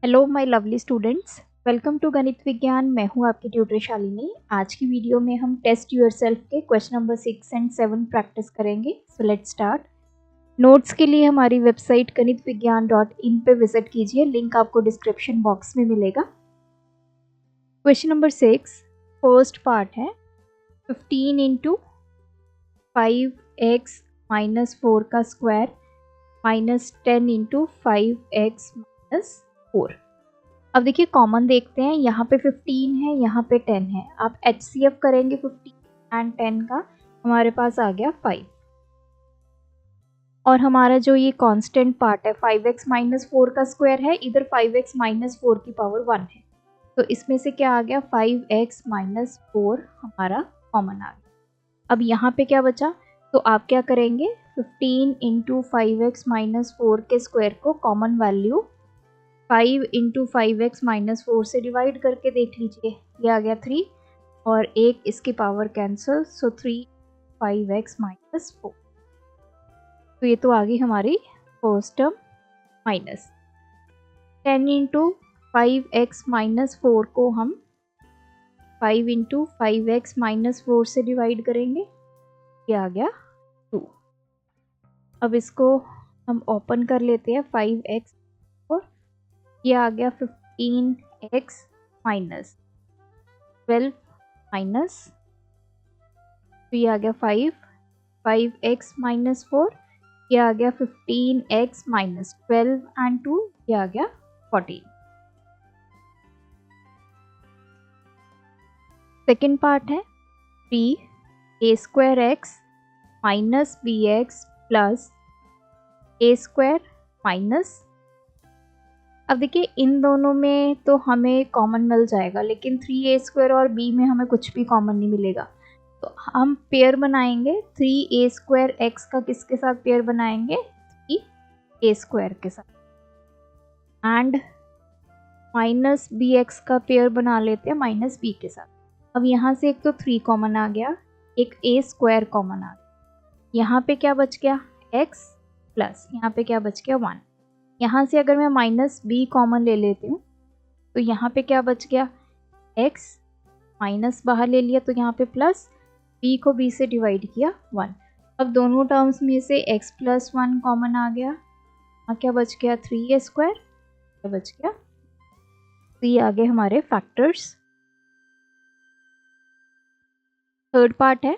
Hello my lovely students, welcome to Ganit Vigyan. मैं हूं आपकी ट्यूटर शालिनी। आज की वीडियो में हम टेस्ट योरसेल्फ के क्वेश्चन नंबर 6 एंड 7 प्रैक्टिस करेंगे। So let's start. नोट्स के लिए हमारी वेबसाइट ganitviggyan.in पे विजिट कीजिए, लिंक आपको डिस्क्रिप्शन बॉक्स में मिलेगा। क्वेश्चन नंबर 6 फर्स्ट पार्ट है 15 इंटू 5x माइनस 4 का square minus 10 into 5x minus 4। अब देखिए कॉमन देखते हैं, यहाँ पे 15 है, यहाँ पे 10 है। आप HCF करेंगे 15 एंड 10 का, हमारे पास आ गया 5। और हमारा जो ये कांस्टेंट पार्ट है 5x माइनस 4 का स्क्वायर है, इधर 5x माइनस 4 की पावर 1 है, तो इसमें से क्या आ गया 5x माइनस 4 हमारा कॉमन आ गया। अब यहाँ पे क्या बचा, तो आप क्या करेंगे 15 इंटू 5x माइनस 4 के स्क्वायर को common value 5 into 5x minus 4 से डिवाइड करके देख लीजिए, ये आ गया 3 और एक इसकी पावर कैंसिल, सो 3 5x माइनस 4। तो ये तो आ गई हमारी first term minus 10 into 5x minus 4 को हम 5 इंटू 5x माइनस 4 से डिवाइड करेंगे, ये आ गया 2। अब इसको हम ओपन कर लेते हैं 5x, ये आ गया 15x माइनस 12 माइनस, तो ये आ गया 5x माइनस 4, ये आ गया 15x माइनस 12 एंड 2, ये आ गया 14। सेकेंड पार्ट है 3a² minus bx plus a² minus. अब देखिए इन दोनों में तो हमें कॉमन मिल जाएगा, लेकिन 3a² और b में हमें कुछ भी कॉमन नहीं मिलेगा, तो हम पेयर बनाएंगे 3a² x का किसके साथ पेयर बनाएंगे 3a² के साथ, एंड माइनस bx का पेयर बना लेते हैं माइनस b के साथ। अब यहाँ से एक तो 3 कॉमन आ गया, एक a² कॉमन आ गया, यहाँ पे क्या बच गया x प्लस यहाँ पे क्या बच गया 1। यहाँ से अगर मैं माइनस b कॉमन ले लेती हूँ तो यहाँ पे क्या बच गया x, माइनस बाहर ले लिया तो यहाँ पे प्लस, b को b से डिवाइड किया 1। अब दोनों टर्म्स में से x प्लस 1 कॉमन आ गया, यहाँ क्या बच गया 3a², क्या बच गया, तो ये आ गए हमारे फैक्टर्स। थर्ड पार्ट है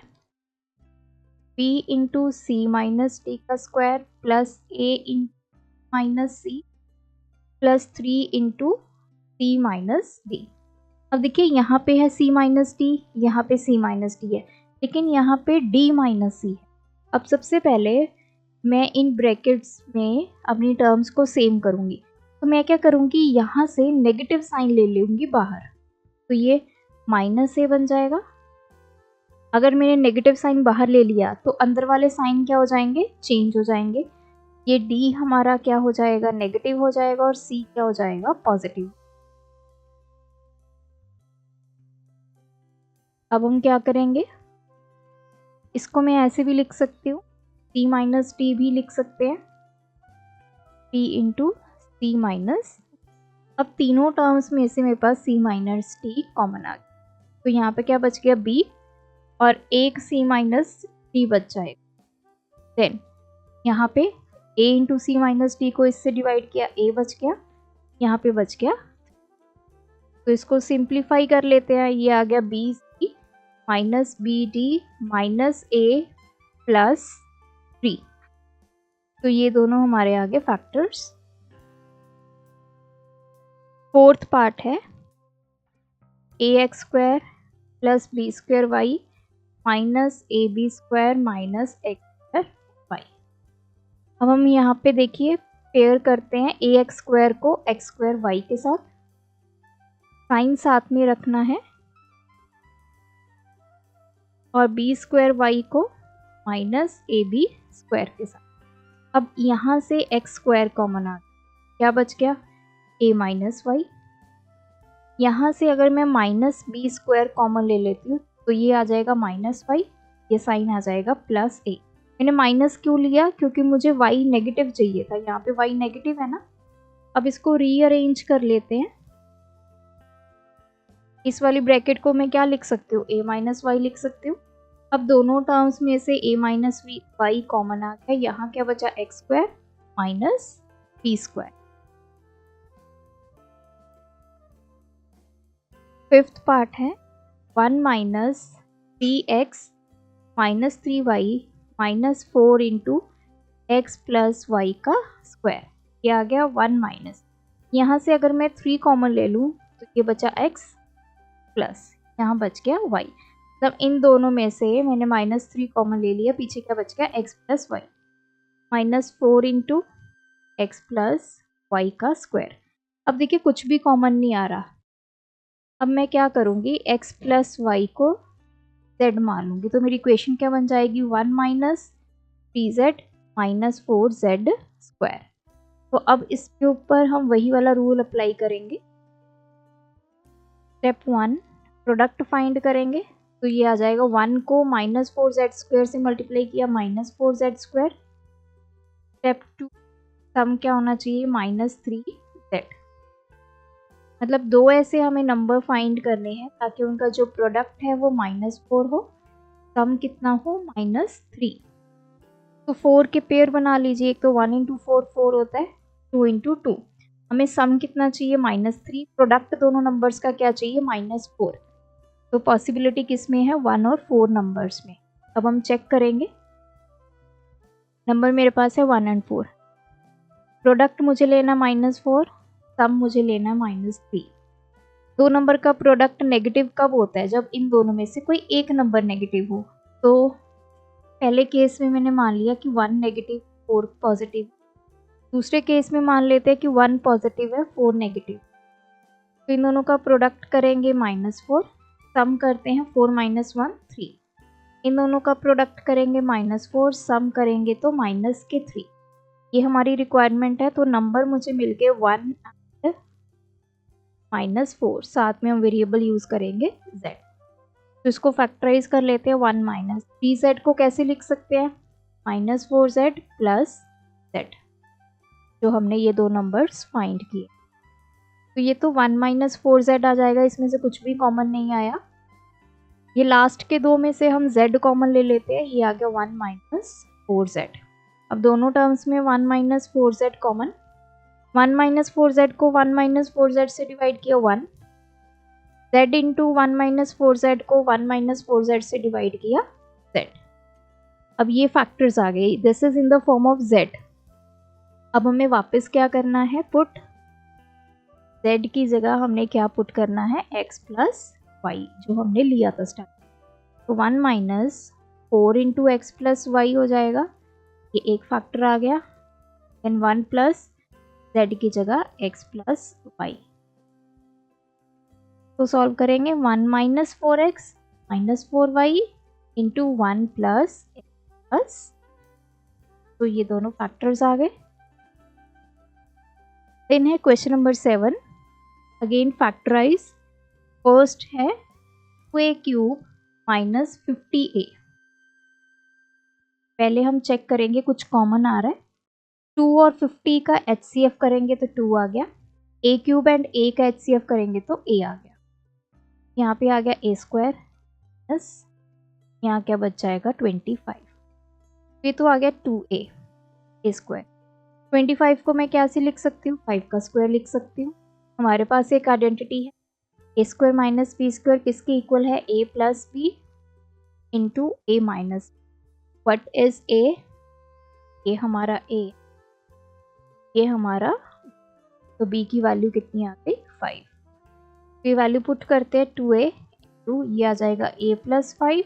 b into c minus d का square plus a into minus c plus 3 into c minus d. अब देखिए यहाँ पे है c माइनस डी, यहाँ पे c माइनस डी है, लेकिन यहाँ पे d माइनस सी है। अब सबसे पहले मैं इन ब्रैकेट्स में अपनी टर्म्स को सेम करूँगी, तो मैं क्या करूँगी यहाँ से नेगेटिव साइन ले लूँगी बाहर, तो ये माइनस a बन जाएगा। अगर मैंने नेगेटिव साइन बाहर ले लिया तो अंदर वाले साइन क्या हो जाएंगे, चेंज हो जाएंगे। ये d हमारा क्या हो जाएगा नेगेटिव हो जाएगा और c क्या हो जाएगा पॉजिटिव। अब हम क्या करेंगे, इसको मैं ऐसे भी लिख सकती हूँ, c माइनस डी भी लिख सकते हैं, c इंटू सी माइनस। अब तीनों टर्म्स में से मेरे पास c माइनस डी कॉमन आ गया, तो यहाँ पे क्या बच गया b और एक c माइनस डी बच जाएगा। देन यहाँ पे a into c minus d को इससे डिवाइड किया, a बच गया, यहाँ पे बच गया, तो इसको सिंप्लीफाई कर लेते हैं, ये आ गया b c minus b d minus a plus 3, तो ये दोनों हमारे आगे फैक्टर्स। फोर्थ पार्ट है ax² plus b² y minus ab² minus x² y। अब हम यहाँ पे देखिए पेयर करते हैं ax² को x² y के साथ, साइन साथ में रखना है, और b² y को माइनस ab² के साथ। अब यहाँ से x² कॉमन आ गया, क्या बच गया a माइनस वाई। यहाँ से अगर मैं माइनस b² कॉमन ले लेती हूँ तो ये आ जाएगा माइनस वाई, ये साइन आ जाएगा प्लस a। मैंने माइनस क्यों लिया, क्योंकि मुझे y नेगेटिव चाहिए था, यहाँ पे y नेगेटिव है ना, अब इसको रीअरेंज कर लेते हैं। इस वाली ब्रैकेट को मैं क्या लिख सकती हूँ, a माइनस वाई लिख सकती हूँ। अब दोनों टर्म्स में से a माइनस वाई कॉमन आ गया, यहाँ क्या बचा x square minus b square. Fifth part है 1 minus 3x minus 3y minus 4 into x plus y का स्क्वायर। ये आ गया 1 माइनस, यहाँ से अगर मैं 3 कॉमन ले लूँ तो ये बचा x प्लस यहाँ बच गया y। मतलब इन दोनों में से मैंने -3 कॉमन ले लिया, पीछे क्या बच गया x plus y minus 4 into x plus y का स्क्वायर। अब देखिए कुछ भी कॉमन नहीं आ रहा। अब मैं क्या करूँगी, x प्लस वाई को z मान लूँगी, तो मेरी इक्वेशन क्या बन जाएगी 1 minus 3z minus 4z square. तो अब इसके ऊपर हम वही वाला रूल अप्लाई करेंगे। स्टेप 1 प्रोडक्ट फाइंड करेंगे, तो ये आ जाएगा 1 को माइनस 4z स्क्वायर से मल्टीप्लाई किया माइनस 4z स्क्वायर। स्टेप 2 सम क्या होना चाहिए -3z। मतलब दो ऐसे हमें नंबर फाइंड करने हैं ताकि उनका जो प्रोडक्ट है वो -4 हो, सम कितना हो -3। तो 4 के पेयर बना लीजिए, एक तो 1 इंटू 4 4 होता है, 2 इंटू 2। हमें सम कितना चाहिए -3, प्रोडक्ट दोनों नंबर्स का क्या चाहिए -4। तो पॉसिबिलिटी किस में है 1 और 4 नंबर्स में। अब हम चेक करेंगे, नंबर मेरे पास है 1 एंड 4, प्रोडक्ट मुझे लेना -4, सम मुझे लेना -3। दो नंबर का प्रोडक्ट नेगेटिव कब होता है, जब इन दोनों में से कोई एक नंबर नेगेटिव हो। तो पहले केस में मैंने मान लिया कि 1 नेगेटिव 4 पॉजिटिव, दूसरे केस में मान लेते हैं कि 1 पॉजिटिव है 4 नेगेटिव। तो इन दोनों का प्रोडक्ट करेंगे -4, सम करते हैं 4 माइनस 1 3। इन दोनों का प्रोडक्ट करेंगे -4, सम करेंगे तो -3। ये हमारी रिक्वायरमेंट है। तो नंबर मुझे मिल गए 1 -4, साथ में हम वेरिएबल यूज़ करेंगे z। तो इसको फैक्टराइज कर लेते हैं। 1 माइनस 3z को कैसे लिख सकते हैं, -4z प्लस z, जो हमने ये दो नंबर्स फाइंड किए। तो ये तो 1 माइनस 4z आ जाएगा, इसमें से कुछ भी कॉमन नहीं आया। ये लास्ट के दो में से हम z कॉमन ले लेते हैं, ये आ गया 1 माइनस 4z। अब दोनों टर्म्स में 1 minus 4z common, 1 minus 4z को 1 माइनस 4z से डिवाइड किया 1, z इंटू 1 माइनस 4z को 1 माइनस 4z से डिवाइड किया z। अब ये फैक्टर्स आ गए, this is in the form of z। अब हमें वापस क्या करना है, पुट z की जगह हमने क्या पुट करना है, x प्लस वाई जो हमने लिया था स्टार्ट। तो 1 minus 4 into x plus y हो जाएगा, ये एक फैक्टर आ गया। देन 1 प्लस z की जगह x प्लस वाई। तो सॉल्व करेंगे 1 minus 4x minus 4y into 1 plus x plus, तो ये दोनों फैक्टर्स आ गए। देन है question number 7, again factorise. First है 2a क्यूब माइनस 50a। पहले हम चेक करेंगे कुछ कॉमन आ रहा है। 2 और 50 का HCF करेंगे तो 2 आ गया, a क्यूब एंड a का HCF करेंगे तो a आ गया। यहाँ पे आ गया a स्क्वायर प्लस यहाँ क्या बच जाएगा 25। ये तो आ गया 2a a स्क्वायर। 25 को मैं क्या से लिख सकती हूँ, 5 का स्क्वायर लिख सकती हूँ। हमारे पास एक आइडेंटिटी है, a square minus b square किसके इक्वल है, a plus b into a minus. What is a, ये हमारा a, ये हमारा, तो b की वैल्यू कितनी आ गई 5। तो ये वैल्यू पुट करते हैं 2a इंटू ये आ जाएगा a plus 5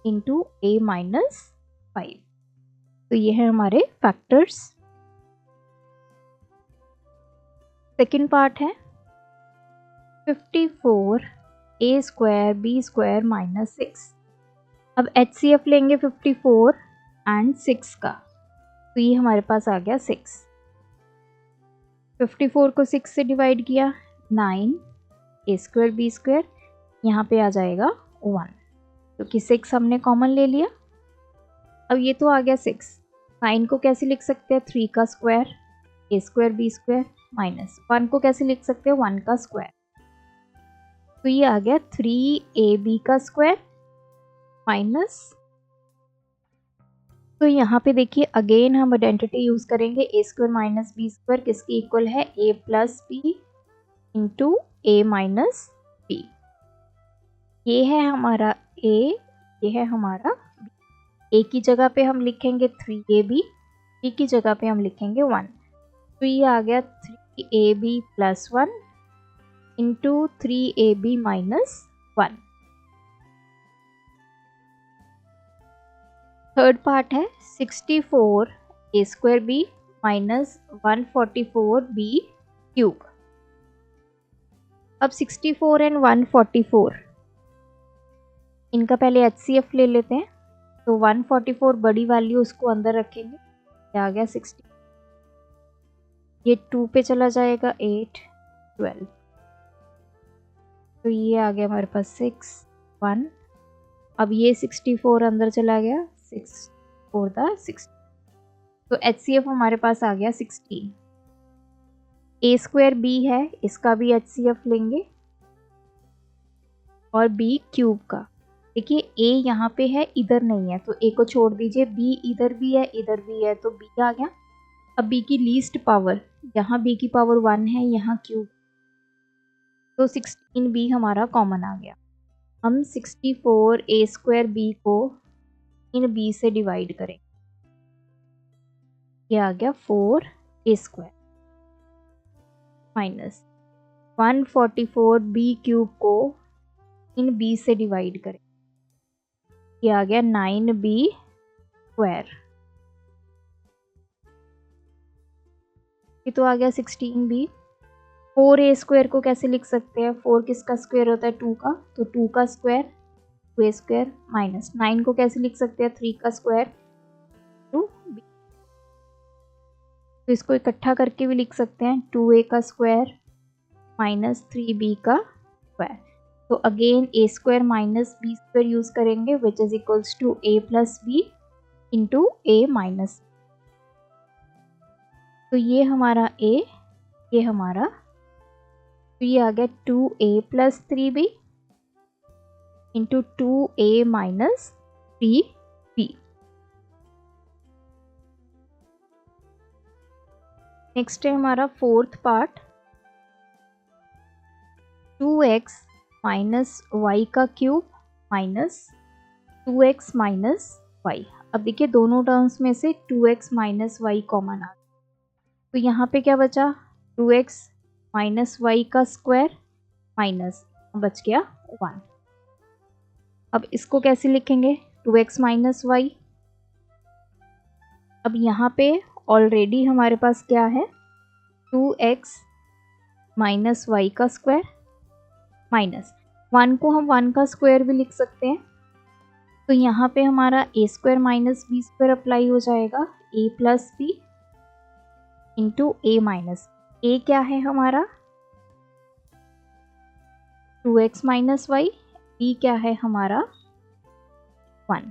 into a minus 5। तो ये है हमारे फैक्टर्स। सेकेंड पार्ट है 54 a square b square minus 6। अब HCF लेंगे 54 एंड 6 का, तो ये हमारे पास आ गया 6। 54 को 6 से डिवाइड किया 9 a स्क्वायर b स्क्वायर, यहाँ पे आ जाएगा 1, क्योंकि 6 हमने कॉमन ले लिया। अब ये तो आ गया 6, 9 को कैसे लिख सकते हैं, 3 का square a square b square minus 1 को कैसे लिख सकते हैं 1 का स्क्वायर, तो ये आ गया 3ab का स्क्वायर माइनस, तो यहाँ पे देखिए अगेन हम आइडेंटिटी यूज करेंगे a square minus b square किसके इक्वल है a plus b into a minus b. ये है हमारा a, ये है हमारा b। a की जगह पे हम लिखेंगे 3ab, b की जगह पे हम लिखेंगे 1, तो ये आ गया 3ab plus 1 into 3ab minus 1। Third part है 64 a square b minus 144 b cube. अब 64 एंड 144 इनका पहले HCF ले लेते हैं, तो 144 बड़ी वैल्यू उसको अंदर रखेंगे, ये आ गया 60, ये 2 पे चला जाएगा 8 12, तो ये आ गया हमारे पास 6 1। अब ये 64 अंदर चला गया 6 4 द 60, तो HCF हमारे पास आ गया 16। a स्क्वायर b है, इसका भी HCF लेंगे और b क्यूब का। देखिए a यहाँ पे है इधर नहीं है, तो a को छोड़ दीजिए, b इधर भी है इधर भी है, तो b आ गया। अब b की लीस्ट पावर, यहाँ b की पावर 1 है, यहाँ क्यूब, तो 16b हमारा कॉमन आ गया। हम 64 a स्क्वायर b को इन b से डिवाइड करें, ये आ गया 4 a square minus 144 b cube को इन b से डिवाइड करें, ये आ गया 9b स्क्वायर, ये तो आ गया 16b। 4a स्क्वायर को कैसे लिख सकते हैं, 4 किसका स्क्वायर होता है 2 का, तो 2 का स्क्वायर 2a स्क्वायर माइनस 9 को कैसे लिख सकते हैं 3 का स्क्वायर 2b, तो इसको इकट्ठा करके भी लिख सकते हैं 2a का स्क्वायर माइनस 3b का स्क्वायर, तो again a square minus b square use करेंगे which is equals to a plus b into a minus, तो ये हमारा a, ये हमारा, तो ये आ गया 2a plus 3b into 2a minus 3b। Next है हमारा fourth part 2x minus Y का cube minus 2x minus Y. अब देखिए दोनों टर्म्स में से 2x माइनस वाई कॉमन आ गया, तो यहाँ पे क्या बचा 2x माइनस वाई का स्क्वायर माइनस बच गया 1। अब इसको कैसे लिखेंगे 2x माइनस वाई, अब यहाँ पे ऑलरेडी हमारे पास क्या है 2x माइनस वाई का स्क्वायर माइनस 1 को हम 1 का स्क्वायर भी लिख सकते हैं, तो यहाँ पे हमारा a square minus b square apply हो जाएगा, a plus b into a minus, a क्या है हमारा 2x माइनस वाई, b क्या है हमारा 1,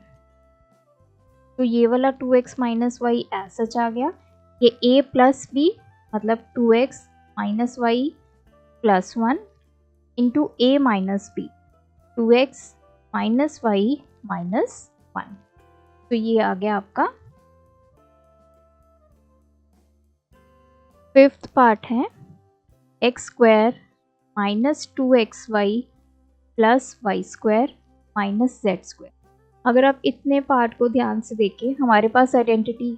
तो ये वाला 2x माइनस वाई ऐसा आ गया, ये a प्लस बी मतलब 2x minus Y plus 1 into a minus b 2x minus Y minus 1, तो ये आ गया आपका फिफ्थ पार्ट है x square minus 2xy plus y square minus Z square. अगर आप इतने पार्ट को ध्यान से देखें, हमारे पास आइडेंटिटी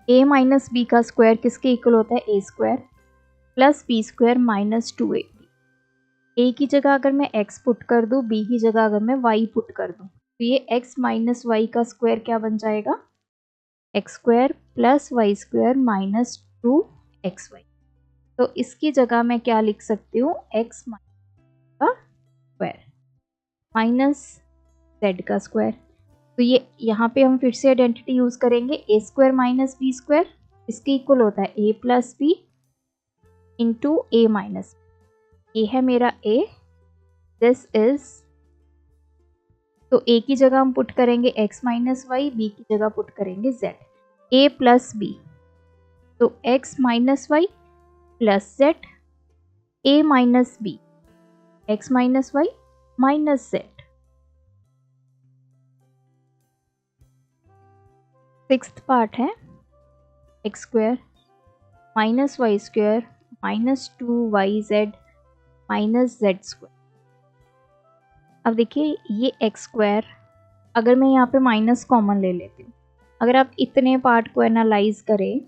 a माइनस बी का स्क्वायर किसके इक्वल होता है a square plus b square minus 2ab। a की जगह अगर मैं x पुट कर दूं, b की जगह अगर मैं y पुट कर दूं, तो ये x माइनस वाई का स्क्वायर क्या बन जाएगा x square plus y square minus 2xy। तो इसकी जगह मैं क्या लिख सकती हूँ x का स्क्वायर माइनस z का स्क्वायर, तो ये यहाँ पे हम फिर से आइडेंटिटी यूज करेंगे a square minus b square इसके इक्वल होता है a plus b into a minus, ये है मेरा a, दिस इज, तो a की जगह हम पुट करेंगे x माइनस वाई, b की जगह पुट करेंगे z, a प्लस बी तो x minus Y plus Z, a minus B, x minus Y minus Z. Sixth part है x square minus Y square minus 2yz minus Z square. अब देखिए ये x square, अगर मैं यहाँ पे minus common ले लेती हूँ, अगर आप इतने पार्ट को एनालाइज करें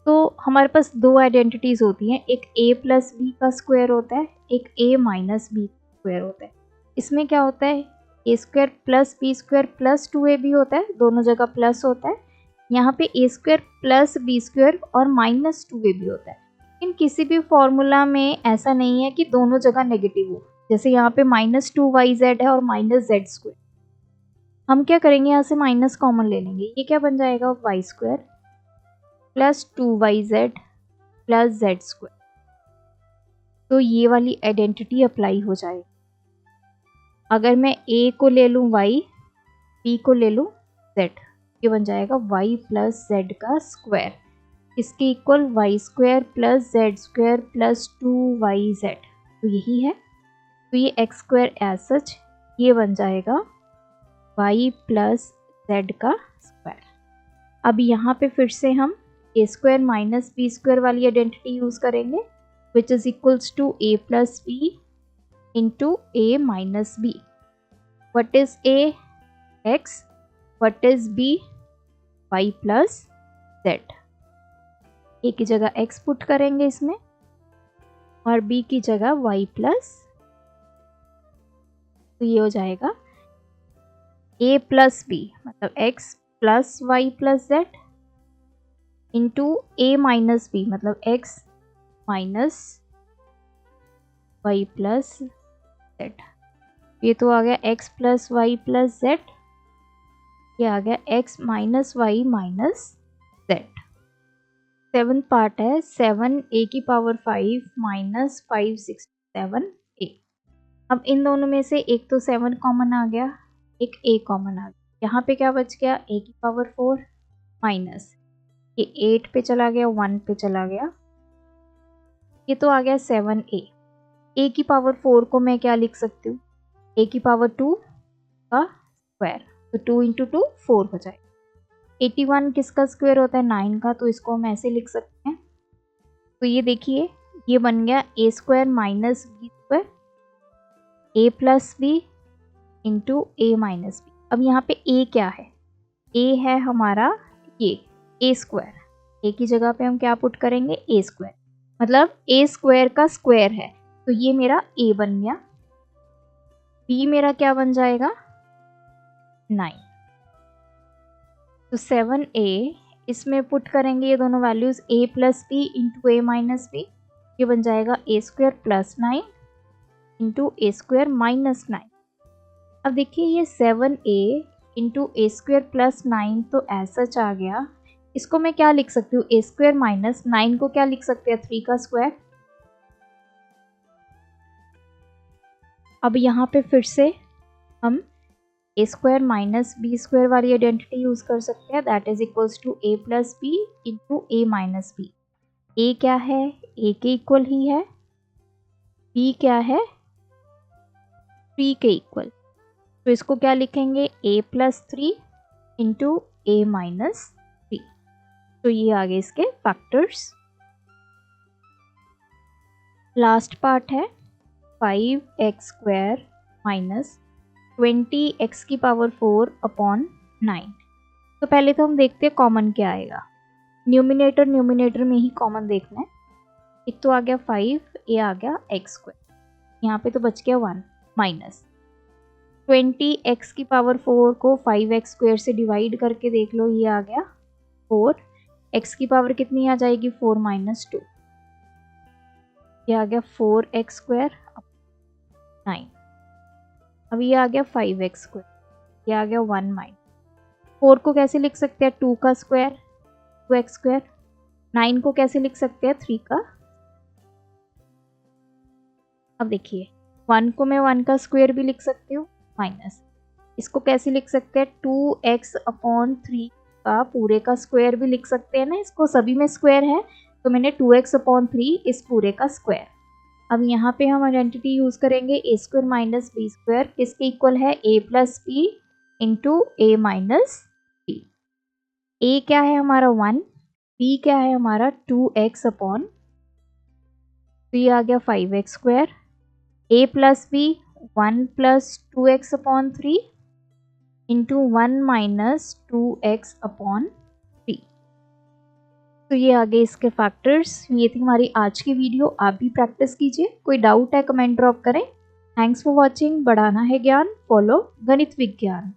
तो हमारे पास दो आइडेंटिटीज होती हैं, एक a प्लस बी का स्क्वायर होता है, एक a माइनस बी स्क्वायर होता है। इसमें क्या होता है, a square plus b square plus 2ab होता है, दोनों जगह प्लस होता है। यहाँ पे a square plus b square और माइनस 2ab होता है। इन किसी भी फॉर्मूला में ऐसा नहीं है कि दोनों जगह नेगेटिव हो, जैसे यहाँ पे माइनस 2yz है और माइनस जेड स्क्वायर। हम क्या करेंगे, यहाँ से माइनस कॉमन ले लेंगे, ये क्या बन जाएगा वाई स्क्वायर प्लस 2yz प्लस जेड स्क्वायर। तो ये वाली आइडेंटिटी अप्लाई हो जाएगी। अगर मैं a को ले लूँ y, b को ले लूँ z, ये बन जाएगा y प्लस z का स्क्वायर, इसके equal y square plus z square plus 2yz। तो यही है, तो ये एक्स स्क्वायर एज सच ये बन जाएगा y प्लस जेड का स्क्वायर। अब यहाँ पे फिर से हम a square minus b square वाली आइडेंटिटी यूज करेंगे, which is equals to a plus b into a minus b. What is a, x, what is b, y plus z। a की जगह x पुट करेंगे इसमें और b की जगह y plus, तो ये हो जाएगा a प्लस बी मतलब x plus y plus z into a minus b मतलब x minus Y plus z. ये तो आ गया x plus y plus z, ये आ गया x minus Y minus z. Seventh part है 7a की पावर 5 माइनस 567a। अब इन दोनों में से एक तो 7 कॉमन आ गया, एक a कॉमन आ गया, यहाँ पे क्या बच गया a की पावर 4 माइनस ये 8 पे चला गया 1 पे चला गया, ये तो आ गया 7a। a की पावर 4 को मैं क्या लिख सकती हूँ, a की पावर 2 का स्क्वायर, तो 2 इंटू 2 4 हो जाएगा। 81 किसका स्क्वायर होता है 9 का, तो इसको हम ऐसे लिख सकते हैं। तो ये देखिए ये बन गया a square minus b square a plus b into a minus b. अब यहाँ पे a क्या है, a है हमारा ये a स्क्वायर, a की जगह पे हम क्या पुट करेंगे a स्क्वायर, मतलब a स्क्वायर का स्क्वायर है, तो ये मेरा a बन गया। b मेरा क्या बन जाएगा 9, तो 7a इसमें पुट करेंगे ये दोनों values a plus b into a minus b, ये बन जाएगा a square plus 9 into a square minus 9। अब देखिए ये 7a इंटू ए स्क्वायर प्लस 9 तो ऐसा आ गया, इसको मैं क्या लिख सकती हूँ a स्क्वायर माइनस 9 को क्या लिख सकते हैं 3 का स्क्वायर। अब यहाँ पे फिर से हम a square minus b square वाली आइडेंटिटी यूज कर सकते हैं, that is equals to a plus b into a minus b. a क्या है a के इक्वल ही है, b क्या है 3 के इक्वल, तो इसको क्या लिखेंगे a plus 3 into a minus 3। तो ये आ गए इसके फैक्टर्स। लास्ट पार्ट है 5x स्क्वायर माइनस 20x की पावर 4 अपॉन 9। तो पहले तो हम देखते हैं कॉमन क्या आएगा, न्यूमिनेटर में ही कॉमन देखना है। एक तो आ गया 5, ये आ गया x स्क्वायर, यहाँ पे तो बच गया 1 माइनस 20x की पावर 4 को 5x स्क्वायर से डिवाइड करके देख लो, ये आ गया 4, x की पावर कितनी आ जाएगी 4 माइनस 2, ये आ गया 4x स्क्वायर 9। अब ये आ गया 5x स्क्वायर, ये आ गया 1 माइनस 4 को कैसे लिख सकते हैं 2 का स्क्वायर 2x स्क्वायर, 9 को कैसे लिख सकते हैं 3 का। अब देखिए 1 को मैं 1 का स्क्वायर भी लिख सकती हूँ माइनस, इसको कैसे लिख सकते हैं 2x अपॉन 3 का पूरे का स्क्वायर भी लिख सकते हैं ना, इसको सभी में स्क्वायर है तो मैंने 2x/3 इस पूरे का स्क्वायर। अब यहाँ पे हम आइडेंटिटी यूज़ करेंगे a square minus b square, किसके इक्वल है a plus b into a minus b। a क्या है हमारा 1, b क्या है हमारा 2x/, तो ये आ गया 5x square, a plus b 1 plus 2x/3 into 1 minus 2x/3। तो ये आगे इसके फैक्टर्स। ये थी हमारी आज की वीडियो, आप भी प्रैक्टिस कीजिए। कोई डाउट है कमेंट ड्रॉप करें। Thanks for watching. बढ़ाना है ज्ञान, फॉलो गणित विज्ञान।